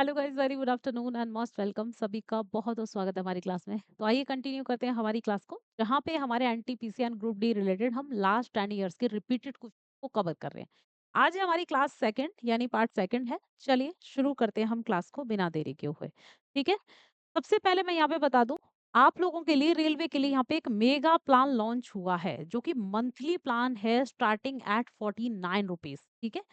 Hello guys, very good afternoon and most welcome. सभी का बहुत बहुत स्वागत है हमारी क्लास में। तो आइए कंटिन्यू करते हैं हमारी क्लास को, जहाँ पे हमारे NTPC and group D related हम लास्ट 10 इयर्स के रिपीटेड क्वेश्चन को कवर कर रहे हैं। आज है हमारी क्लास सेकंड, यानी पार्ट सेकंड है। चलिए शुरू करते हैं हम क्लास को बिना देरी के हुए। ठीक है। सबसे पहले मैं यहाँ पे बता दूं, आप लोगों के लिए रेलवे के लिए यहाँ पे एक मेगा प्लान लॉन्च हुआ है, जो कि मंथली प्लान है स्टार्टिंग एट 49 रुपीज। ठीक है।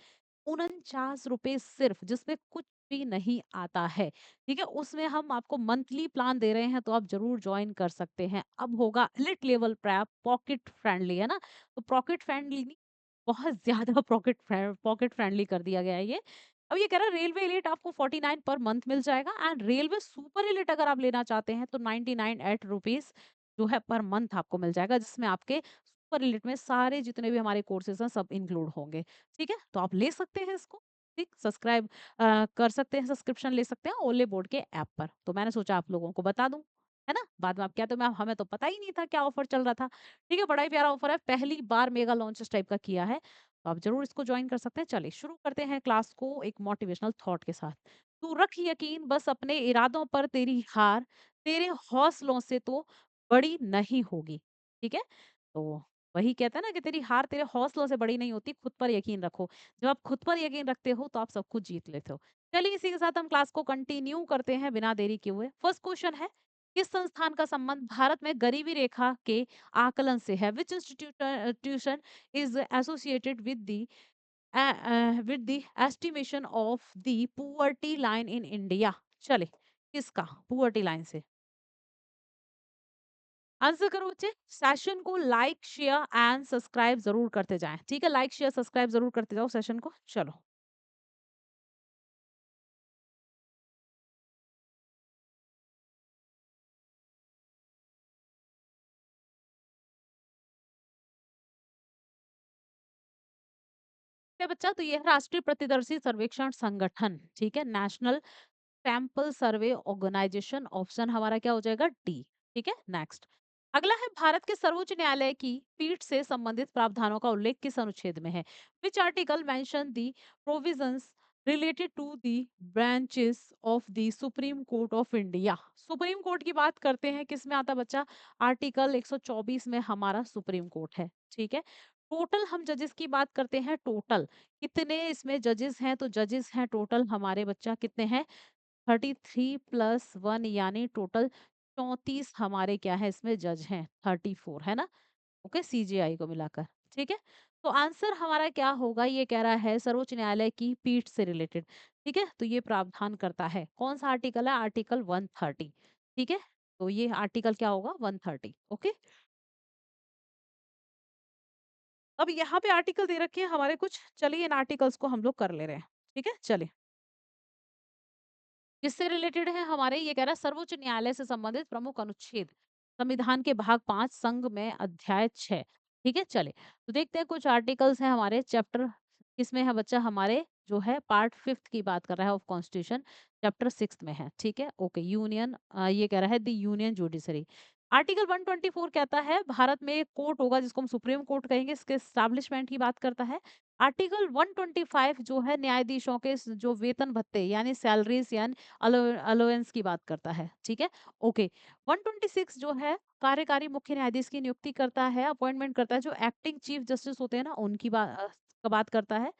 49 रुपए सिर्फ, जिसमें कुछ भी नहीं आता है। ठीक है। उसमें हम आपको मंथली प्लान दे रहे हैं, तो आप जरूर ज्वाइन कर सकते हैं। अब होगा elite level prep, pocket friendly है ना। तो पॉकेट फ्रेंडली नहीं, बहुत ज्यादा पॉकेट फ्रेंडली कर दिया गया है ये। अब ये कह रहा है रेलवे एलिट आपको 49 पर मंथ मिल जाएगा, एंड रेलवे सुपर एलिट अगर आप लेना चाहते हैं तो 99 एट रुपीज जो है पर मंथ आपको मिल जाएगा, जिसमें आपके सुपर एलिट में सारे जितने भी हमारे कोर्सेज हैं सब इंक्लूड होंगे। ठीक है। तो आप ले सकते हैं इसको। ठीक, सब्सक्राइब कर सकते हैं, सब्सक्रिप्शन ले सकते हैं ओले बोर्ड के ऐप पर। तो मैंने सोचा आप लोगों को बता दूं, है ना। बाद में आप क्या, तो मैं हमें तो पता ही नहीं था क्या ऑफर चल रहा था। ठीक है। बड़ा ही प्यारा ऑफर है, पहली बार मेगा लॉन्च इस टाइप का किया है, तो आप जरूर इसको ज्वाइन कर सकते हैं। चलिए शुरू करते हैं क्लास को एक मोटिवेशनल थॉट के साथ। तू रख यकीन बस अपने इरादों पर, तेरी हार तेरे हौसलों से तो बड़ी नहीं होगी। ठीक है। तो वही कहता है ना कि तेरी हार तेरे हौसलों से बड़ी नहीं होती, खुद पर यकीन रखो। जब आप खुद पर यकीन रखते हो तो आप सब कुछ जीत लेते हो। चलिए इसी के साथ हम क्लास को कंटिन्यू करते हैं बिना देरी के हुए। फर्स्ट क्वेश्चन है, किस संस्थान का संबंध भारत में गरीबी रेखा के आकलन से है? विच institution is associated with the estimation of the poverty line in India? चले, किसका पुअर्टी लाइन से? आंसर करो बच्चे। सेशन को लाइक शेयर एंड सब्सक्राइब जरूर करते जाएं। ठीक है, लाइक शेयर सब्सक्राइब जरूर करते जाओ सेशन को। चलो, क्या बच्चा, तो ये है राष्ट्रीय प्रतिदर्शी सर्वेक्षण संगठन। ठीक है, national sample survey organisation. Option हमारा क्या हो जाएगा? डी। ठीक है, नेक्स्ट। अगला है, भारत के सर्वोच्च न्यायालय की पीठ से संबंधित प्रावधानों का उल्लेख किस अनुच्छेद में है? Which article mention the provisions related to the branches of the supreme court of India? Supreme court की बात करते हैं, किस में आता है बच्चा? आर्टिकल 124 में हमारा सुप्रीम कोर्ट है। ठीक है। टोटल हम जजेस की बात करते हैं, टोटल कितने इसमें जजेस हैं? तो जजेस हैं टोटल हमारे बच्चा कितने हैं? 33 + 1 यानी टोटल 34 हमारे क्या है इसमें जज हैं, 34 है ना। ओके, सीजेआई को मिलाकर। ठीक है। तो आंसर हमारा क्या होगा? ये कह रहा है सर्वोच्च न्यायालय की पीठ से रिलेटेड। ठीक है। तो ये प्रावधान करता है, कौन सा आर्टिकल है? आर्टिकल 130। ठीक है। तो ये आर्टिकल क्या होगा? 130। ओके। अब यहाँ पे आर्टिकल दे रखे हैं हमारे कुछ, चलिए इन आर्टिकल्स को हम लोग कर ले रहे हैं। ठीक है, चलिए। किससे रिलेटेड है हमारे? ये कह रहा है सर्वोच्च न्यायालय से संबंधित प्रमुख अनुच्छेद, संविधान के भाग 5 संघ में अध्याय 6। ठीक है, चले तो देखते हैं कुछ आर्टिकल्स हैं हमारे चैप्टर। किसमें है बच्चा? हमारे जो है पार्ट 5 की बात कर रहा है ऑफ कॉन्स्टिट्यूशन, चैप्टर 6 में है। ठीक है, ओके। यूनियन, ये कह रहा है द यूनियन जुडिशरी। आर्टिकल 124 कहता है भारत में एक कोर्ट होगा जिसको हम सुप्रीम कोर्ट कहेंगे, इसके स्टैब्लिशमेंट की बात करता है। आर्टिकल 125 जो है न्यायाधीशों के जो वेतन भत्ते यानी सैलरीज यानी अलोवेंस की बात करता है। ठीक है, ओके। 126 जो है कार्यकारी मुख्य न्यायाधीश की नियुक्ति करता है, अपॉइंटमेंट करता है। जो एक्टिंग चीफ जस्टिस होते हैं ना, उनकी बात करता है।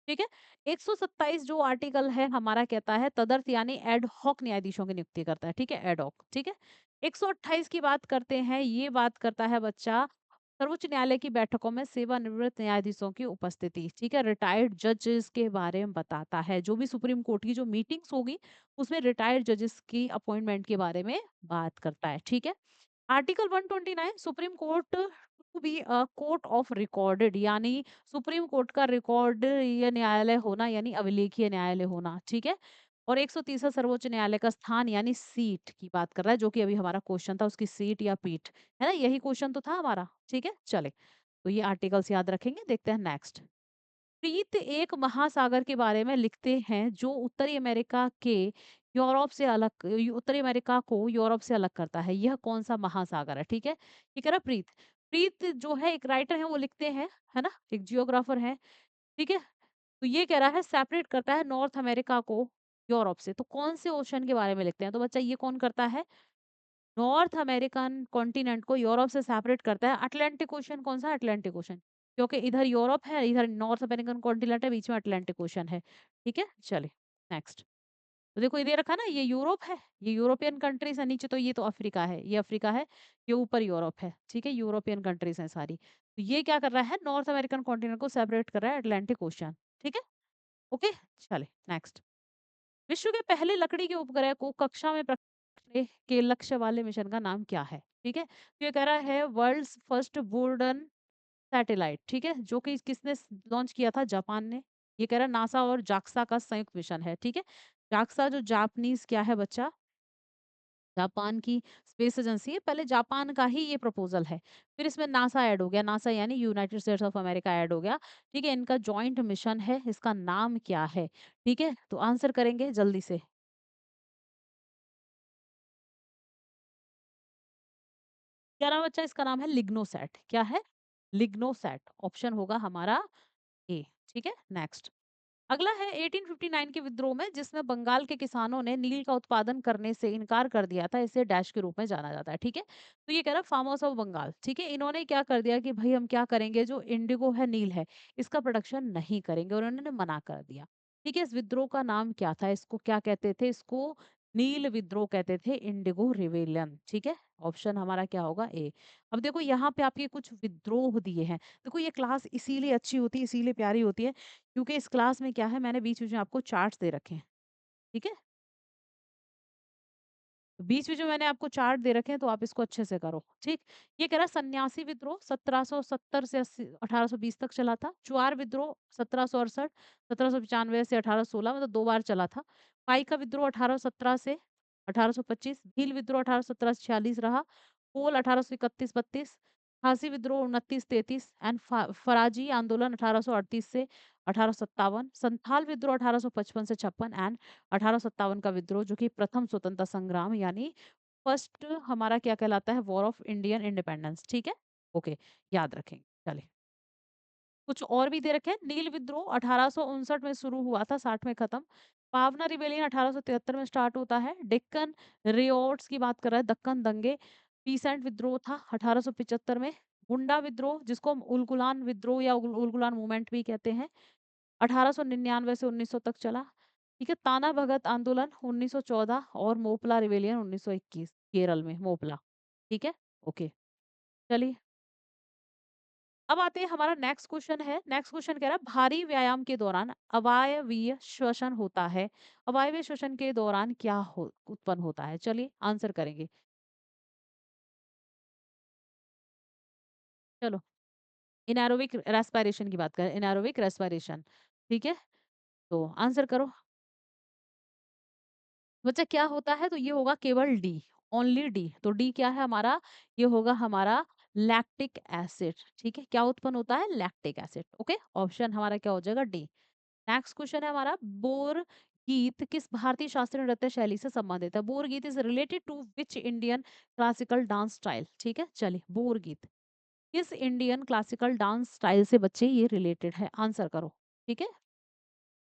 ठीक है। 127 जो आर्टिकल है हमारा कहता है तदर्थ यानी एड हॉक न्यायाधीशों की नियुक्ति करता है। ठीक है, एड हॉक। ठीक है। 128 की बात करते हैं, ये बात करता है बच्चा सर्वोच्च न्यायालय की बैठकों में सेवानिवृत्त न्यायाधीशों की उपस्थिति। ठीक है, रिटायर्ड जजेस के बारे में बताता है। जो भी सुप्रीम कोर्ट की जो मीटिंग्स होगी उसमें रिटायर्ड जजेस की अपॉइंटमेंट के बारे में बात करता है। ठीक है। Article 129 supreme court to be a court of recorded यानी सुप्रीम कोर्ट का रिकॉर्ड ये न्यायालय होना यानी अभिलेखीय न्यायालय होना। ठीक है। और 130 सर्वोच्च न्यायालय का स्थान यानी सीट की बात कर रहा है, जो कि अभी हमारा क्वेश्चन था, उसकी सीट या पीठ, है ना, यही क्वेश्चन तो था हमारा। ठीक है, चले तो ये आर्टिकल्स याद रखेंगे। देखते हैं नेक्स्ट। प्रीत एक महासागर के बारे में लिखते हैं जो उत्तरी अमेरिका के यूरोप से अलग, उत्तरी अमेरिका को यूरोप से अलग करता है। यह कौन सा महासागर है? ठीक है, ये कह रहा प्रीत। प्रीत जो है एक राइटर है, वो लिखते हैं, है ना, एक जियोग्राफर है। ठीक है। तो ये कह रहा है सेपरेट करता है नॉर्थ अमेरिका को यूरोप से। तो कौन से ओशन के बारे में लिखते हैं? तो बच्चा ये कौन करता है? नॉर्थ अमेरिकन कॉन्टिनेंट को यूरोप से सेपरेट करता है अटलांटिक ओशन। कौन सा? Atlantic ocean. क्योंकि इधर यूरोप है, इधर नॉर्थ अमेरिकन कॉन्टिनेंट है, बीच में अटलांटिक ओशन है। ठीक है? चलिए नेक्स्ट। तो देखो ये दे रखा है ना, ये यूरोप है, ये यूरोपियन कंट्रीज है, नीचे तो ये तो अफ्रीका है, ये अफ्रीका है, ये ऊपर यूरोप है। ठीक है? यूरोपियन कंट्रीज हैं सारी। तो ये क्या कर रहा है? नॉर्थ अमेरिकन कॉन्टिनेंट को सेपरेट कर रहा है अटलांटिक ओशन। ठीक है? ओके। चलिए नेक्स्ट। विश्व के पहले लकड़ी के उपग्रह को कक्षा में प्रक्षेपण के लक्ष्य वाले मिशन का नाम क्या है? ठीक है? तो ये कह रहा है वर्ल्ड्स फर्स्ट वुडन सैटेलाइट। ठीक है? जो कि किसने लॉन्च किया था? जापान ने। ये कह रहा है नासा और जाक्सा का संयुक्त मिशन है। ठीक है? जाक्सा जो जापानीज क्या है बच्चा? जापान की स्पेस एजेंसी है। पहले जापान का ही ये प्रपोजल है, फिर इसमें नासा ऐड हो गया, नासा यानी United states of America add हो गया। ठीक है? इनका जॉइंट मिशन है, इसका नाम क्या है? ठीक है? तो आंसर करेंगे जल्दी से। क्या नाम बच्चा? इसका नाम है लिग्नोसैट। क्या है? लिग्नोसैट। ऑप्शन होगा हमारा ए। ठीक है? नेक्स्ट। अगला है 1859 के विद्रोह में जिसमें बंगाल के किसानों ने नील का उत्पादन करने से इनकार कर दिया था, इसे डैश के रूप में जाना जाता है। ठीक है? तो ये कह रहा है फार्मर्स ऑफ बंगाल। ठीक है? इन्होंने क्या कर दिया कि भाई हम क्या करेंगे, जो इंडिगो है, नील है, इसका प्रोडक्शन नहीं करेंगे, और उन्होंने मना कर दिया। ठीक है? इस विद्रोह का नाम क्या था? इसको क्या कहते थे? इसको नील विद्रोह कहते थे, इंडिगो रिवेलियन। ठीक है? ऑप्शन हमारा क्या होगा? ए। अब देखो यहाँ पे आपके कुछ विद्रोह दिए हैं। देखो ये क्लास इसीलिए अच्छी होती है, इसीलिए प्यारी होती है, क्योंकि इस क्लास में क्या है, मैंने बीच-बीच में आपको चार्ट्स दे रखे हैं। ठीक है? तो बीच-बीच में मैंने आपको चार्ट दे रखे हैं, तो आप इसको अच्छे से करो। ठीक? ये कह रहा है सन्यासी विद्रोह 1770 से 1820 तक चला था। चुआर विद्रोह 1768, 1795 से 1816, मतलब 2 बार चला था। पाइका विद्रोह 1817 से 1825, भील विद्रोह 1817 से 46 रहा। कोल 1831-32, खासी विद्रोह 29-33 एंड फराजी आंदोलन 1838 से 1857, संथाल विद्रोह 1855 से 56 एंड 1857 का विद्रोह, जो कि प्रथम स्वतंत्रता संग्राम यानी फर्स्ट हमारा क्या कहलाता है? War of Indian independence. ठीक है? ओके, याद रखेंगे। चलिए कुछ और भी दे रखे हैं। नील विद्रोह 1859 में शुरू हुआ था, 60 में खत्म। पावना रिबेलियन 1873 में स्टार्ट होता है। डेक्कन रियोट्स की बात कर रहा है, दक्कन दंगे। पीसेंट विद्रोह था 1875 में। गुंडा विद्रोह, जिसको हम उलगुलान विद्रोह या उलगुलान मूवमेंट भी कहते हैं, 1899 से 1900 तक चला। ठीक है? ताना भगत आंदोलन 1914 और मोपला रिबेलियन 1921 केरल में मोपला। ठीक है? ओके। चलिए अब आते हैं, हमारा नेक्स्ट क्वेश्चन है। नेक्स्ट क्वेश्चन कह रहा है भारी व्यायाम के दौरान अवायवीय श्वसन होता है। अवायवीय श्वसन के दौरान क्या उत्पन्न होता है? चलिए आंसर करेंगे। चलो इनएरोबिक रेस्पिरेशन की बात करें, इनएरोबिक रेस्पिरेशन। ठीक है? तो आंसर करो बच्चा, क्या होता है? तो ये होगा केवल डी, ओनली डी। तो डी क्या है हमारा? ये होगा हमारा लैक्टिक एसिड। ठीक है? क्या उत्पन्न होता है? Lactic acid. ओके, ऑप्शन हमारा क्या हो जाएगा? डी। नेक्स्ट क्वेश्चन है हमारा, बोर गीत किस भारतीय शास्त्रीय नृत्य शैली से संबंधित है? Borgeet is related to which Indian classical dance style? ठीक है? चलिए बोर गीत किस इंडियन क्लासिकल डांस स्टाइल से बच्चे ये रिलेटेड है? आंसर करो। ठीक है?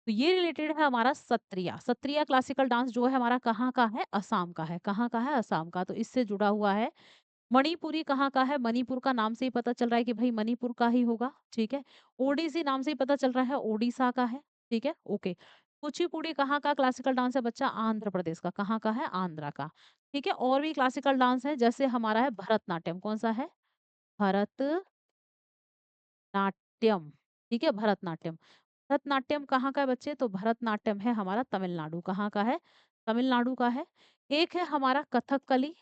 तो ये रिलेटेड है हमारा सत्रिया। सत्रिया क्लासिकल डांस जो है हमारा कहाँ का है? असम का है। कहाँ का है? असम का। तो इससे जुड़ा हुआ है। मणिपुरी कहाँ का है? मणिपुर का नाम से ही पता चल रहा है कि भाई मणिपुर का ही होगा। ठीक है? ओडिसी नाम से ही पता चल रहा है ओडिशा का है। ठीक है? ओके। कुचिपुड़ी कहाँ का क्लासिकल डांस है बच्चा? आंध्र प्रदेश का। कहाँ का है? आंध्रा का। ठीक है? और भी क्लासिकल डांस है, जैसे हमारा है भरतनाट्यम। कौन सा है? भरतनाट्यम। ठीक है? भरतनाट्यम। भरतनाट्यम कहाँ का है बच्चे? तो भरतनाट्यम है हमारा तमिलनाडु। कहाँ का है? तमिलनाडु का है। एक है हमारा कथकली।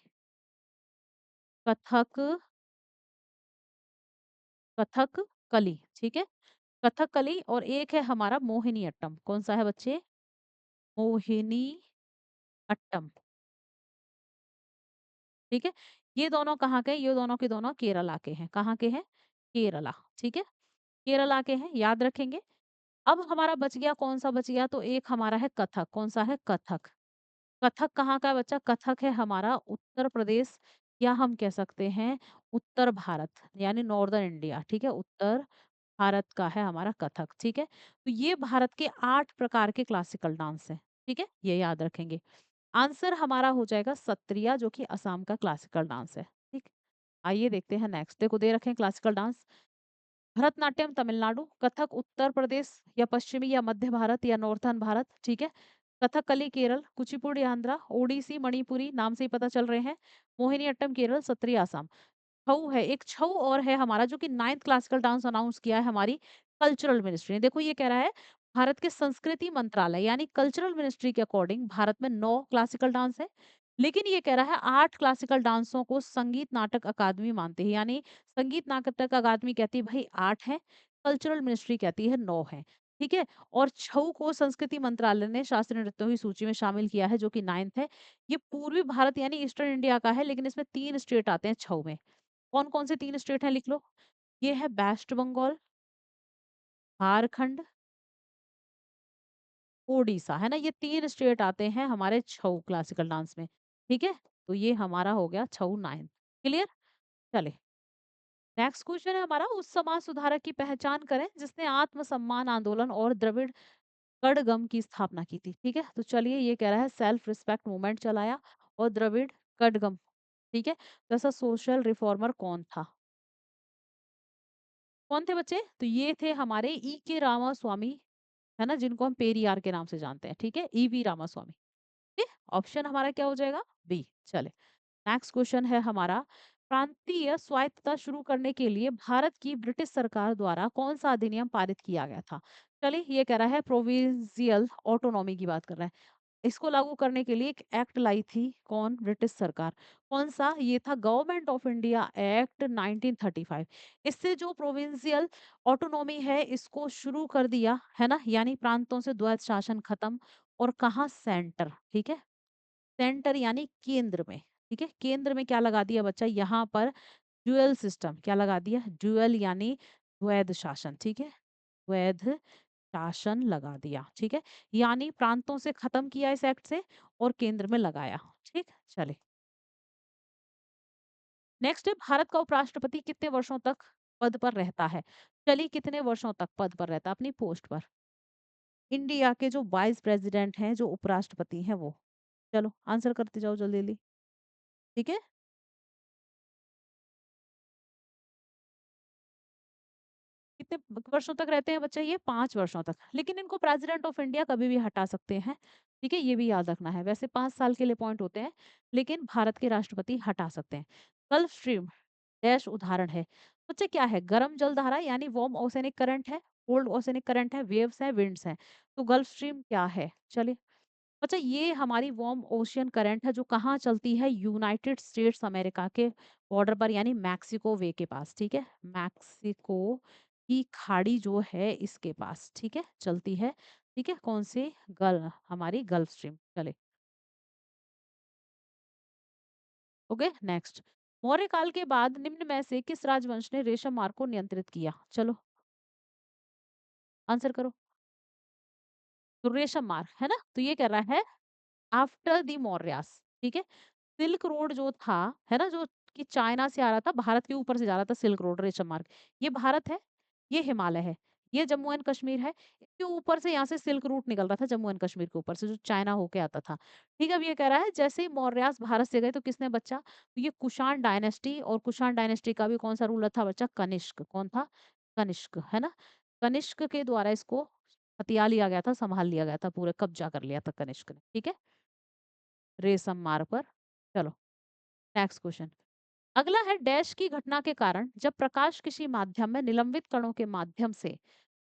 कथक कथकली। ठीक है? कथकली। और एक है हमारा मोहिनीअट्टम। कौन सा है बच्चे? मोहिनीअट्टम। ठीक है? ये दोनों कहाँ के हैं? ये दोनों के दोनों केरला के हैं। कहाँ के हैं? केरला। ठीक है? केरला के हैं, याद रखेंगे। अब हमारा बच गया, कौन सा बच गया? तो एक हमारा है कथक। कौन सा है? कथक। कथक कहाँ का है बच्चा? कथक है हमारा उत्तर प्रदेश, या हम कह सकते हैं उत्तर भारत, यानी नॉर्दर्न इंडिया। ठीक है? उत्तर भारत का है हमारा कथक। ठीक है? तो ये भारत के 8 प्रकार के क्लासिकल डांस हैं। ठीक है, ये याद रखेंगे। आंसर हमारा हो जाएगा सत्रिया, जो कि असम का क्लासिकल डांस है। ठीक, आइए देखते हैं नेक्स्ट। देखो दे रखे हैं क्लासिकल डांस। भरतनाट्यम तमिलनाडु, कथक उत्तर प्रदेश या पश्चिमी या मध्य भारत या नॉर्थर्न भारत, ठीक है। कथकली केरल, कुचिपुड़ी आंध्रा, ओडिसी मणिपुरी, नाम से ही पता चल रहे हैं। मोहिनीअट्टम केरल, सत्रिय आसाम। छऊ है, एक छऊ और है हमारा, जो कि 9th क्लासिकल डांस अनाउंस किया है हमारी कल्चरल मिनिस्ट्री ने। देखो ये कह रहा है भारत के संस्कृति मंत्रालय यानी कल्चरल मिनिस्ट्री के अकॉर्डिंग भारत में 9 क्लासिकल डांस है। लेकिन ये कह रहा है 8 क्लासिकल डांसों को संगीत नाटक अकादमी मानते हैं, यानी संगीत नाटक अकादमी कहती है भाई 8 है, कल्चरल मिनिस्ट्री कहती है 9 है। ठीक है, और छऊ को संस्कृति मंत्रालय ने शास्त्रीय नृत्यों की सूची में शामिल किया है, जो कि 9th है। ये पूर्वी भारत यानी ईस्टर्न इंडिया का है, लेकिन इसमें 3 स्टेट आते हैं छऊ में। कौन-कौन से 3 स्टेट हैं लिख लो। ये है वेस्ट बंगाल, झारखंड, ओडिशा, है ना? ये 3 स्टेट आते हैं हमारे छऊ क्लासिकल डांस में। ठीक है? तो ये हमारा हो गया छऊ 9। क्लियर? चलिए, नेक्स्ट क्वेश्चन है हमारा, उस समाज सुधारक की पहचान करें जिसने आत्मसम्मान आंदोलन और द्रविड़ कड़गम की स्थापना की थी। ठीक है? तो चलिए, ये कह रहा है सेल्फ रिस्पेक्ट मूवमेंट चलाया और द्रविड़ कड़गम। ठीक है? तो ऐसा सोशल रिफॉर्मर कौन था? कौन थे बच्चे? तो ये थे हमारे ई के रामास्वामी, है ना, जिनको हम पेरियार के नाम से जानते हैं। ठीक है, ईवी रामास्वामी। ठीक है, ऑप्शन हमारा क्या हो जाएगा? बी। चले, नेक्स्ट क्वेश्चन है हमारा, प्रांतीय स्वायत्तता शुरू करने के लिए भारत की ब्रिटिश सरकार द्वारा कौन सा अधिनियम पारित किया गया था? चलिए, ये कह रहा है प्रोविंशियल ऑटोनॉमी की बात कर रहा है। इसको लागू करने के लिए एक एक्ट लाई थी कौन? ब्रिटिश सरकार। कौन सा? ये था गवर्नमेंट ऑफ इंडिया एक्ट 1935। इससे जो प्रोविंशियल ऑटोनॉमी है इसको शुरू कर दिया, है ना, यानी प्रांतों से द्वैत शासन खत्म। और कहा? सेंटर। ठीक है, सेंटर यानी केंद्र में। ठीक है, केंद्र में क्या लगा दिया बच्चा? यहाँ पर ड्यूअल सिस्टम। क्या लगा दिया? ड्यूअल यानी द्वैध शासन। ठीक है, द्वैध शासन लगा दिया। ठीक है, यानी प्रांतों से खत्म किया इस एक्ट से और केंद्र में लगाया। ठीक, चले, नेक्स्ट है, भारत का उपराष्ट्रपति कितने वर्षों तक पद पर रहता है? चलिए, कितने वर्षों तक पद पर रहता है अपनी पोस्ट पर? इंडिया के जो वाइस प्रेसिडेंट हैं, जो उपराष्ट्रपति हैं वो। चलो आंसर करते जाओ जल्दी जल्दी। ठीक है, कितने वर्षों तक रहते हैं बच्चे? ये 5 वर्षों तक, लेकिन इनको प्रेसिडेंट ऑफ इंडिया कभी भी हटा सकते हैं। ठीक है, ये भी याद रखना है। वैसे 5 साल के लिए पॉइंट होते हैं, लेकिन भारत के राष्ट्रपति हटा सकते हैं। गल्फ स्ट्रीम डैश उदाहरण है। बच्चे क्या है? गर्म जल धारा यानी वार्म ओशनिक करंट है, कोल्ड ओशनिक करंट है, वेव्स है, विंड्स है। तो गल्फ स्ट्रीम क्या है? चलिए, अच्छा, ये हमारी वार्म ओशियन करंट है, जो कहाँ चलती है? यूनाइटेड स्टेट्स अमेरिका के बॉर्डर पर, यानी मैक्सिको वे के पास। ठीक है, मैक्सिको की खाड़ी जो है इसके पास, ठीक है, चलती है। ठीक है, कौन सी? हमारी गल्फ स्ट्रीम। चले, ओके, नेक्स्ट। मौर्य काल के बाद निम्न में से किस राजवंश ने रेशम मार्ग को नियंत्रित किया? चलो आंसर करो। तो रेशम मार्ग, है ना? तो ये कह रहा है आफ्टर द मौर्यास। ठीक है, सिल्क रोड जो था, है ना, जो कि चाइना से आ रहा था, भारत के ऊपर से जा रहा था सिल्क रोड, रेशम मार्ग। ये भारत है, ये हिमालय है, ये जम्मू एंड कश्मीर है। इसके ऊपर से यहाँ से सिल्क रूट निकल रहा था जम्मू एंड कश्मीर के ऊपर से, जो चाइना होके आता था। ठीक है, अब ये कह रहा है जैसे ही मौर्यास भारत से गए तो किसने बच्चा? तो ये कुषाण डायनेस्टी, और कुषाण डायनेस्टी का भी कौन सा रूलर था बच्चा? कनिष्क। कौन था? कनिष्क, है ना? कनिष्क के द्वारा इसको हथिया लिया गया था, संभाल लिया गया था, पूरे कब्जा कर लिया था कनिष्क ने। ठीक है, रेशम मार्ग पर। चलो, नेक्स्ट क्वेश्चन। अगला है, डैश की घटना के कारण जब प्रकाश किसी माध्यम में निलंबित कणों के माध्यम से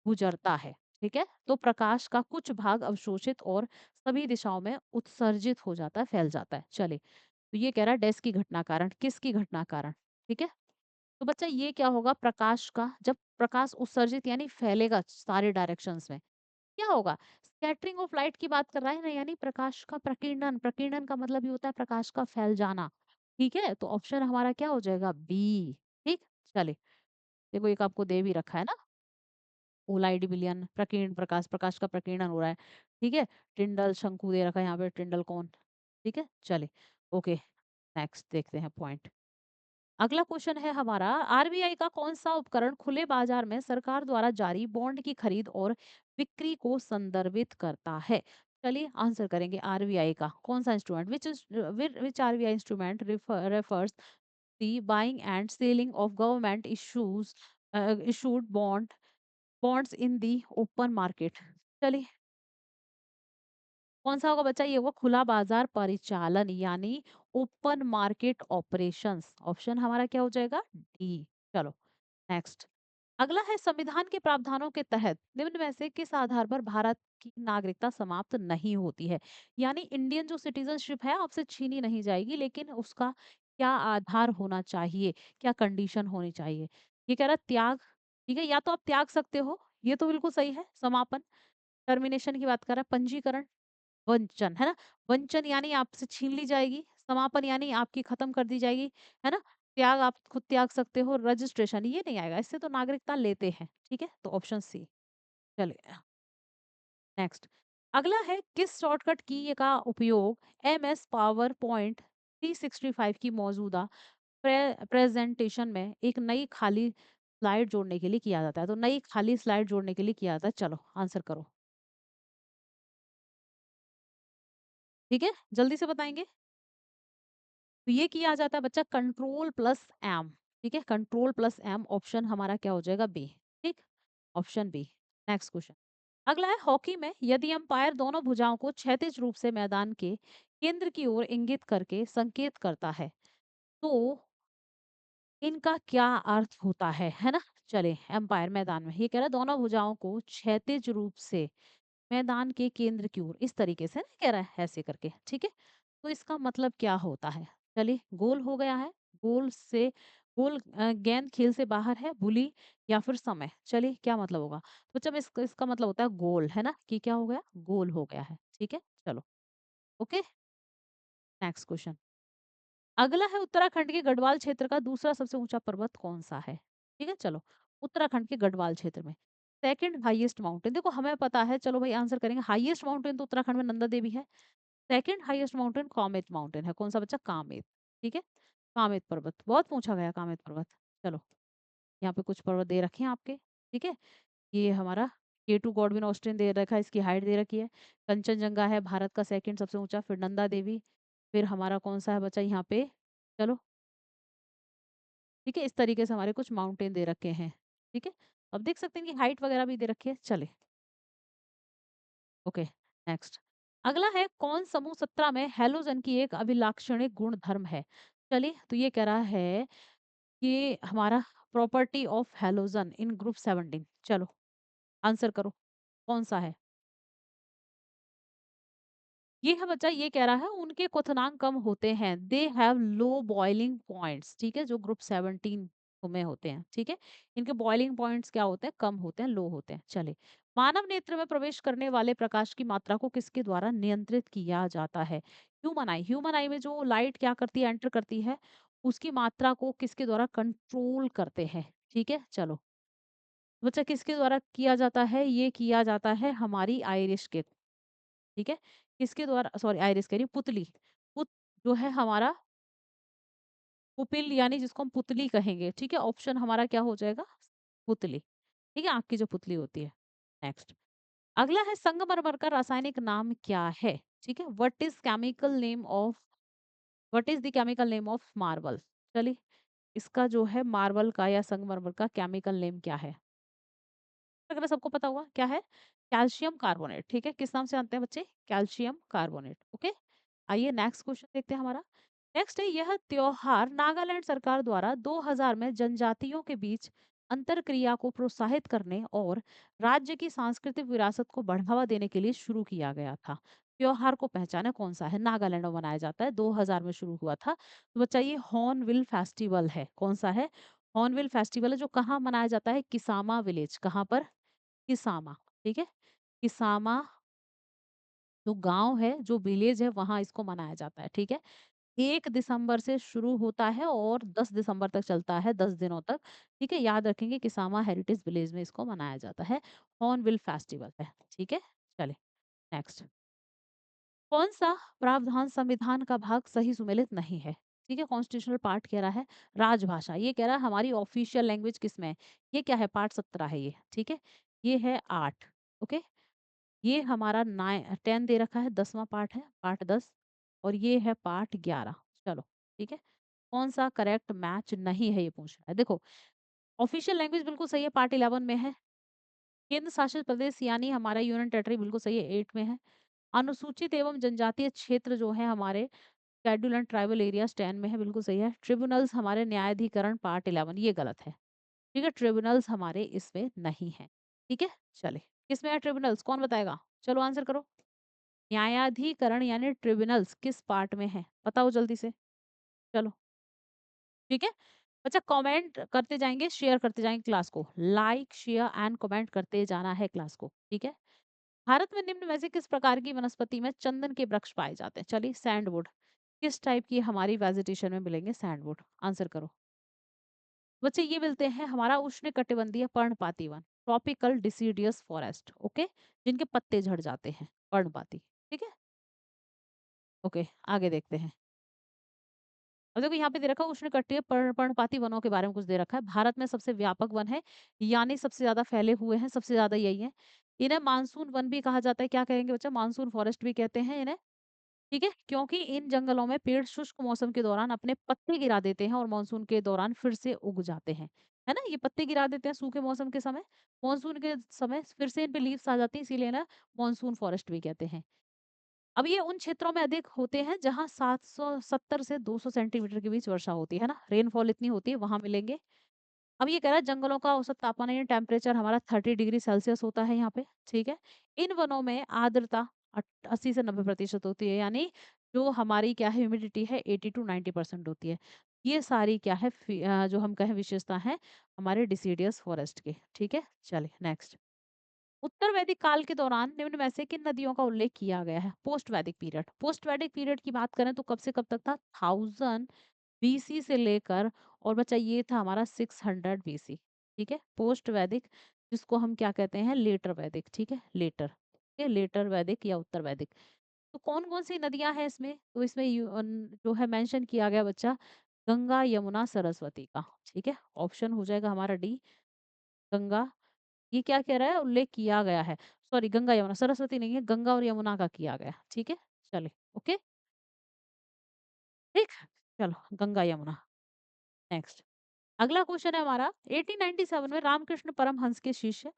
गुजरता है, ठीक है, तो प्रकाश का कुछ भाग अवशोषित और सभी दिशाओं में उत्सर्जित हो जाता है, फैल जाता है। चलिए, तो ये कह रहा है डैश की घटना कारण, किसकी घटना कारण? ठीक है, तो बच्चा ये क्या होगा? प्रकाश का, जब प्रकाश उत्सर्जित यानी फैलेगा सारे डायरेक्शंस में, क्या होगा? स्कैटरिंग ऑफ लाइट की बात कर रहा है ना, यानी प्रकाश का प्रकीर्णन। प्रकीर्णन का मतलब ये होता है प्रकाश का फैल जाना। ठीक है, तो ऑप्शन हमारा क्या हो जाएगा? बी। ठीक, चलिए, देखो एक आपको दे भी रखा है ना, ओलाइड विलियन प्रकीर्ण प्रकाश, प्रकाश का प्रकीर्णन हो रहा है। ठीक है, टिंडल शंकु दे रखा है यहाँ पे, टिंडल कौन? ठीक है, चलिए, ओके, नेक्स्ट देखते हैं पॉइंट। अगला क्वेश्चन है हमारा, आरबीआई का कौन सा उपकरण खुले बाजार में सरकार द्वारा जारी बॉन्ड की खरीद और बिक्री को संदर्भित करता है? चलिए आंसर करेंगे आरबीआई का। कौन सा instrument? Which RBI instrument refers the buying and selling of government issues issued bonds in the open market. चलिए कौन सा होगा बच्चा? ये होगा खुला बाजार परिचालन यानी ओपन मार्केट ऑपरेशंस। ऑप्शन हमारा क्या हो जाएगा? डी। चलो नेक्स्ट। अगला है संविधान के प्रावधानों के तहत निम्न में से किस आधार पर भारत की नागरिकता समाप्त नहीं होती है? यानी इंडियन जो सिटीजनशिप है आपसे छीनी नहीं जाएगी, लेकिन उसका क्या आधार होना चाहिए, क्या कंडीशन होनी चाहिए? ये कह रहा है त्याग। ठीक है, या तो आप त्याग सकते हो, ये तो बिल्कुल सही है। समापन, टर्मिनेशन की बात कर रहा है। पंजीकरण, वंचन, है ना? वंचन यानी आपसे छीन ली जाएगी, समापन यानी आपकी खत्म कर दी जाएगी, है ना? त्याग आप खुद त्याग सकते हो, रजिस्ट्रेशन ये नहीं आएगा, इससे तो नागरिकता लेते हैं, ठीक है? तो ऑप्शन सी। चलिए नेक्स्ट। अगला है किस शॉर्टकट की का उपयोग एमएस पावर पॉइंट 365 की मौजूदा प्रेजेंटेशन में एक नई खाली स्लाइड जोड़ने के लिए किया जाता है? तो नई खाली स्लाइड जोड़ने के लिए किया जाता है। चलो आंसर करो। ठीक है, जल्दी से बताएंगे। तो ये किया जाता है बच्चा कंट्रोल प्लस एम। ठीक है, कंट्रोल प्लस एम। ऑप्शन हमारा क्या हो जाएगा? बी। ठीक, ऑप्शन बी। Next question. अगला है हॉकी में यदि अंपायर दोनों भुजाओं को क्षैतिज रूप से मैदान के केंद्र की ओर इंगित करके संकेत करता है तो इनका क्या अर्थ होता है ना? चले एम्पायर मैदान में ये कह रहा है दोनों भुजाओं को क्षैतिज रूप से मैदान के केंद्र की ओर, इस तरीके से ना कह रहा है ऐसे करके। ठीक है, तो इसका मतलब क्या होता है? चलिए गोल हो गया है, गोल से गोल गेंद खेल से बाहर है, बुली या फिर समय। चलिए क्या मतलब होगा? तो जब इसका मतलब होता है गोल, है ना? कि क्या हो गया? गोल हो गया है। ठीक है, चलो ओके। Next question. अगला है उत्तराखंड के गढ़वाल क्षेत्र का दूसरा सबसे ऊंचा पर्वत कौन सा है? ठीक है, चलो उत्तराखंड के गढ़वाल क्षेत्र में सेकंड हाईएस्ट माउंटेन, देखो हमें पता है, चलो भाई आंसर करेंगे। हाईएस्ट माउंटेन तो उत्तराखंड में नंदा देवी है। Second highest mountain Kamet mountain है। कौन सा बच्चा? कामेत। ठीक है, कामेत पर्वत बहुत पूछा गया, कामेत पर्वत। चलो यहाँ पे कुछ पर्वत दे रखे हैं आपके। ठीक है, ये हमारा K2 गॉडविन ऑस्टिन दे रखा है, इसकी हाइट दे रखी है। कंचनजंगा है भारत का सेकंड सबसे ऊंचा, फिर नंदा देवी, फिर हमारा कौन सा है बच्चा यहाँ पे? चलो ठीक है, इस तरीके से हमारे कुछ माउंटेन दे रखे हैं। ठीक है, अब देख सकते हैं कि हाइट वगैरह भी दे रखी है। चले ओके नेक्स्ट। अगला है कौन समूह 17 में हैलोजन की एक अभिलाक्षणिक गुण धर्म है? चलिए तो ये कह रहा है कि हमारा property of halogen in group 17। चलो आंसर करो, कौन सा है? ये है बच्चा, ये कह रहा है उनके क्वथनांक कम होते हैं, they have low boiling points. ठीक है, जो ग्रुप 17 में होते हैं। ठीक है, इनके बॉइलिंग पॉइंट्स क्या होते हैं? कम होते हैं, लो होते हैं। चले मानव नेत्र में प्रवेश करने वाले प्रकाश की मात्रा को किसके द्वारा नियंत्रित किया जाता है? ह्यूमन आई। ह्यूमन आई में जो लाइट क्या करती है? एंटर करती है, उसकी मात्रा को किसके द्वारा कंट्रोल करते हैं? ठीक है, चलो बच्चा किसके द्वारा किया जाता है? ये किया जाता है हमारी आयरिश के। ठीक है, किसके द्वारा? सॉरी आइरिस कह रही हूँ, पुतली। पुत जो है हमारा पुपिल यानी जिसको हम पुतली कहेंगे। ठीक है, ऑप्शन हमारा क्या हो जाएगा? पुतली। ठीक है, आँख की जो पुतली होती है। नेक्स्ट। अगला है संगमरमर का रासायनिक नाम क्या है? ठीक है, what is the chemical name of marble? चलिए इसका जो है मार्बल का या संगमरमर का केमिकल नेम क्या है? अगर सबको पता होगा क्या है? Calcium carbonate. ठीक है, किस नाम से जानते हैं बच्चे? Calcium carbonate. ओके, आइए नेक्स्ट क्वेश्चन देखते हैं हमारा। नेक्स्ट है यह त्योहार नागालैंड सरकार द्वारा 2000 में जनजातियों के बीच अंतरक्रिया को प्रोत्साहित करने और राज्य की सांस्कृतिक विरासत को बढ़ावा देने के लिए शुरू किया गया था। त्योहार को पहचाने कौन सा है? नागालैंड में मनाया जाता है, 2000 में शुरू हुआ था। तो बच्चा ये हॉर्नबिल फेस्टिवल है। कौन सा है? हॉर्नबिल फेस्टिवल है, जो कहाँ मनाया जाता है? किसामा विलेज। कहाँ पर? किसामा। ठीक है, किसामा जो गांव है, जो विलेज है, वहां इसको मनाया जाता है। ठीक है, 1 दिसंबर से शुरू होता है और 10 दिसंबर तक चलता है, 10 दिनों तक। ठीक है, याद रखेंगे किसामा हेरिटेज विलेज में इसको मनाया जाता है। हॉर्नबिल फेस्टिवल है। ठीक है, चले नेक्स्ट। कौन सा प्रावधान संविधान का भाग सही सुमेलित नहीं है? ठीक है, कॉन्स्टिट्यूशनल पार्ट कह रहा है राजभाषा। ये कह रहा है हमारी ऑफिशियल लैंग्वेज किस में है? ये क्या है? पार्ट 17 है ये। ठीक है, ये है 8। ओके, ये हमारा 10 दे रखा है, 10वां पार्ट है, पार्ट 10 और ये है पार्ट 11। चलो, ठीक है। कौन-सा करेक्ट मैच नहीं है ये पूछ रहा है। देखो, ऑफिशियल लैंग्वेज बिल्कुल सही है, पार्ट 11 में है। केंद्र शासित प्रदेश यानी हमारा यूनियन टेरिटरी बिल्कुल सही है, 8 में है। अनुसूचित एवं जनजातीय क्षेत्र जो है हमारे शेड्यूल एंड ट्राइबल एरियाज 10 में है, बिल्कुल सही है। ट्रिब्यूनल्स हमारे न्यायाधिकरण पार्ट 11 ये गलत है। ठीक है, ट्रिब्यूनल्स हमारे इसमें नहीं है। ठीक है, चलिए। किसमें है ट्रिब्यूनल्स, कौन बताएगा? चलो आंसर करो। न्यायाधिकरण यानी ट्रिब्यूनल्स किस पार्ट में है? बताओ जल्दी से। चलो, ठीक है। अच्छा, कमेंट करते जाएँगे, शेयर करते जाएँगे क्लास को। लाइक, शेयर एंड कमेंट करते जाना है क्लास को, ठीक है? भारत में निम्न में से किस प्रकार की वनस्पति में चंदन के वृक्ष पाए जाते हैं? चलिए, सैंडवुड। किस टाइप की हमारी वेजिटेशन में मिलेंगे सैंडवुड? आंसर करो। बच्चे ये मिलते हैं हमारा उष्णकटिबंधीय पर्णपाती one, tropical deciduous forest, okay? जिनके पत्ते झड़ जाते हैं, पर्णपाती, ठीक है? ओके, आगे देखते हैं। अब देखो यहाँ पे दे रखा है उष्णकटिबंधीय पर्णपाती वनों के बारे में कुछ दे रखा है। भारत में सबसे व्यापक वन है, यानी सबसे ज़्यादा फैले हुए हैं, सबसे ज़्यादा यही है। इन्हें मानसून वन भी कहा जाता है। क्या कहेंगे बच्चा? मानसून फॉरेस्ट भी कहते हैं इन्हें, ठीक है? क्योंकि इन जंगलों में पेड़ शुष्क मौसम के दौरान अपने पत्ते गिरा देते हैं और मानसून के दौरान फिर से उग जाते हैं। है ना? ये पत्ते गिरा देते हैं सूखे मौसम के समय, मानसून के समय फिर से इन पे लीव्स आ जाती हैं, इसीलिए ना मानसून फॉरेस्ट भी कहते हैं। अब ये उन क्षेत्रों में अधिक होते हैं जहाँ 770 से 200 सेंटीमीटर के बीच वर्षा होती है ना, रेनफॉल इतनी होती है, वहाँ मिलेंगे। अब ये कह रहा है जंगलों का औसत तापमान यानी टेम्परेचर हमारा 30 डिग्री सेल्सियस होता है यहाँ पे, ठीक है। इन वनों में आर्द्रता 80 से 90% होती है, यानी जो हमारी क्या है ह्यूमिडिटी है 80 टू 90% होती है। ये सारी क्या है जो हम कहें विशेषता है हमारे डिसीडियस फॉरेस्ट के, ठीक है। चलिए नेक्स्ट। उत्तर वैदिक काल के दौरान निम्न में से किन नदियों का उल्लेख किया गया है? पोस्ट वैदिक पीरियड। पोस्ट वैदिक पीरियड की बात करें तो कब से कब तक था? 1000 बीसी से लेकर और बच्चा ये था हमारा 600 बीसी, ठीक है। पोस्ट वैदिक जिसको हम क्या कहते हैं? लेटर वैदिक, ठीक है, लेटर, ठीक है, लेटर वैदिक या उत्तर वैदिक। तो कौन कौन सी नदियां हैं इसमें? तो इसमें जो है मेंशन किया गया बच्चा, गंगा यमुना सरस्वती का, ठीक है। ऑप्शन हो जाएगा हमारा डी, गंगा। ये क्या कह रहा है? उल्लेख किया गया है। सॉरी, गंगा यमुना, सरस्वती नहीं है, गंगा और यमुना का किया गया, ठीक है। चलिए, ओके, ठीक। चलो, गंगा यमुना। नेक्स्ट। अगला क्वेश्चन है हमारा, 1897 में रामकृष्ण परमहंस के शिष्य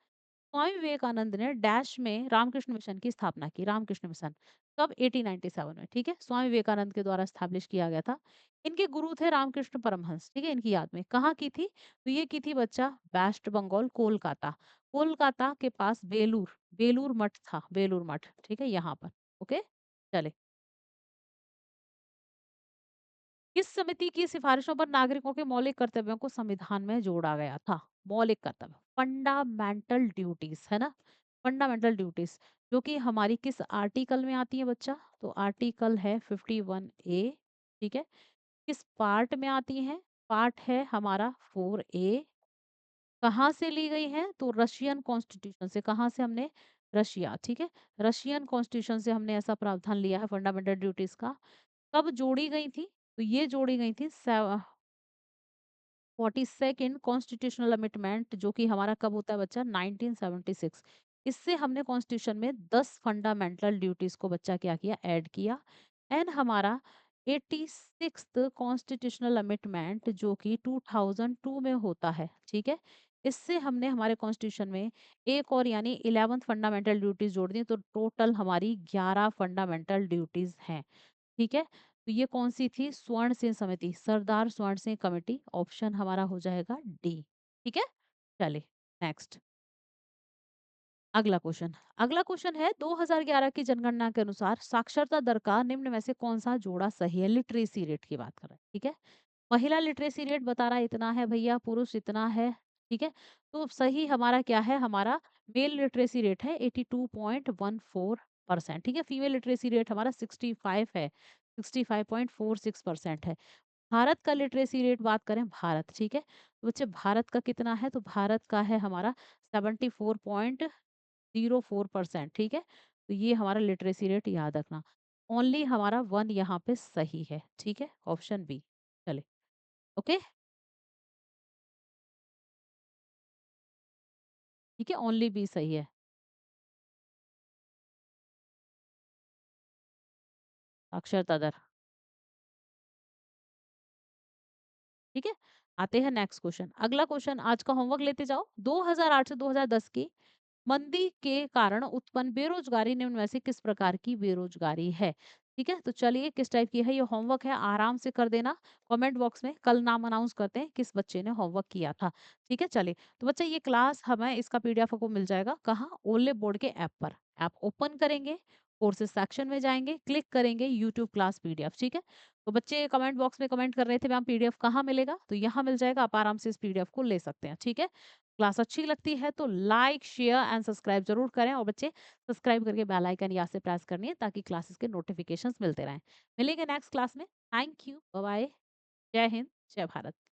स्वामी विवेकानंद ने डैश में रामकृष्ण मिशन की स्थापना की। रामकृष्ण मिशन कब? 1897 में, ठीक है। स्वामी विवेकानंद के द्वारा स्टैब्लिश किया गया था। इनके गुरु थे रामकृष्ण परमहंस, ठीक है। इनकी याद में कहाँ की थी? तो ये की थी बच्चा वेस्ट बंगाल, कोलकाता। कोलकाता के पास बेलूर, बेलूर मठ था, बेलूर मठ, ठीक है, यहाँ पर। ओके, चले। किस समिति की सिफारिशों पर नागरिकों के मौलिक कर्तव्यों को संविधान में जोड़ा गया था? मौलिक कर्तव्य, फंडामेंटल ड्यूटीज, है ना? फंडामेंटल ड्यूटीज जो कि हमारी किस आर्टिकल में आती है बच्चा? तो आर्टिकल है 51A, ठीक है। किस पार्ट में आती है? पार्ट है हमारा 4A। कहाँ से ली गई है? तो रशियन कॉन्स्टिट्यूशन से। कहाँ से हमने? रशिया, ठीक है। रशियन कॉन्स्टिट्यूशन से हमने ऐसा प्रावधान लिया है फंडामेंटल ड्यूटीज का। कब जोड़ी गई थी? तो ये जोड़ी गई थी 42nd कॉन्स्टिट्यूशनल अमेंडमेंट, जो कि हमारा कब होता है बच्चा? 1976। इससे हमने कॉन्स्टिट्यूशन में 10 फंडामेंटल ड्यूटीज को बच्चा क्या किया? ऐड किया। एंड हमारा 86th कॉन्स्टिट्यूशनल अमेंडमेंट जो कि 2002 में होता है, ठीक है। इससे हमने हमारे कॉन्स्टिट्यूशन में एक और यानी 11th फंडामेंटल ड्यूटीज जोड़ दी, तो टोटल हमारी 11 फंडामेंटल ड्यूटीज हैं, ठीक है। तो ये कौन-सी थी? स्वर्ण सिंह समिति, सरदार स्वर्ण सिंह कमेटी। ऑप्शन हमारा हो जाएगा डी, ठीक है। चलिए नेक्स्ट। अगला क्वेश्चन है, 2011 की जनगणना के अनुसार साक्षरता दर का निम्न में से कौन सा जोड़ा सही है? लिटरेसी रेट की बात कर रहे हैं, ठीक है। महिला लिटरेसी रेट बता रहा है इतना है भैया, पुरुष इतना है, ठीक है। तो सही हमारा क्या है? हमारा मेल लिटरेसी रेट है 82.14%, ठीक है। फीमेल लिटरेसी रेट हमारा 65 है, 65.46% है। भारत का लिटरेसी रेट बात करें, भारत, ठीक है। तो बच्चे भारत का कितना है? तो भारत का है हमारा 74.04%, ठीक है। तो ये हमारा लिटरेसी रेट याद रखना। ओनली हमारा वन यहाँ पे सही है, ठीक है, ऑप्शन बी। चले, ओके, ठीक है, ओनली बी सही है। साक्षरता दर। ठीक है? आते हैं नेक्स्ट क्वेश्चन। अगला क्वेश्चन आज का होमवर्क लेते जाओ। 2008 से 2010 की मंदी के कारण उत्पन्न बेरोजगारी निम्न में से किस प्रकार की बेरोजगारी है? ठीक है, तो चलिए किस टाइप की है ये होमवर्क है, आराम से कर देना कमेंट बॉक्स में। कल नाम अनाउंस करते हैं किस बच्चे ने होमवर्क किया था। ठीक है, चलिए। तो बच्चा ये क्लास हमें इसका पीडीएफ आपको मिल जाएगा कहाँ? ओले बोर्ड के ऐप पर। ऐप ओपन करेंगे, कोर्सेज सेक्शन में जाएंगे, क्लिक करेंगे यूट्यूब क्लास पीडीएफ। ठीक है, तो बच्चे कमेंट बॉक्स में कमेंट कर रहे थे मैम पीडीएफ कहाँ मिलेगा, तो यहाँ मिल जाएगा, आप आराम से इस पीडीएफ को ले सकते हैं। ठीक है, क्लास अच्छी लगती है तो लाइक शेयर एंड सब्सक्राइब जरूर करें, और बच्चे सब्सक्राइब करके बेल आइकन यहाँ से प्रेस करनी है ताकि क्लासेस के नोटिफिकेशंस मिलते रहें। मिलेंगे नेक्स्ट क्लास में। Thank you, bye bye. जय हिंद, जय भारत।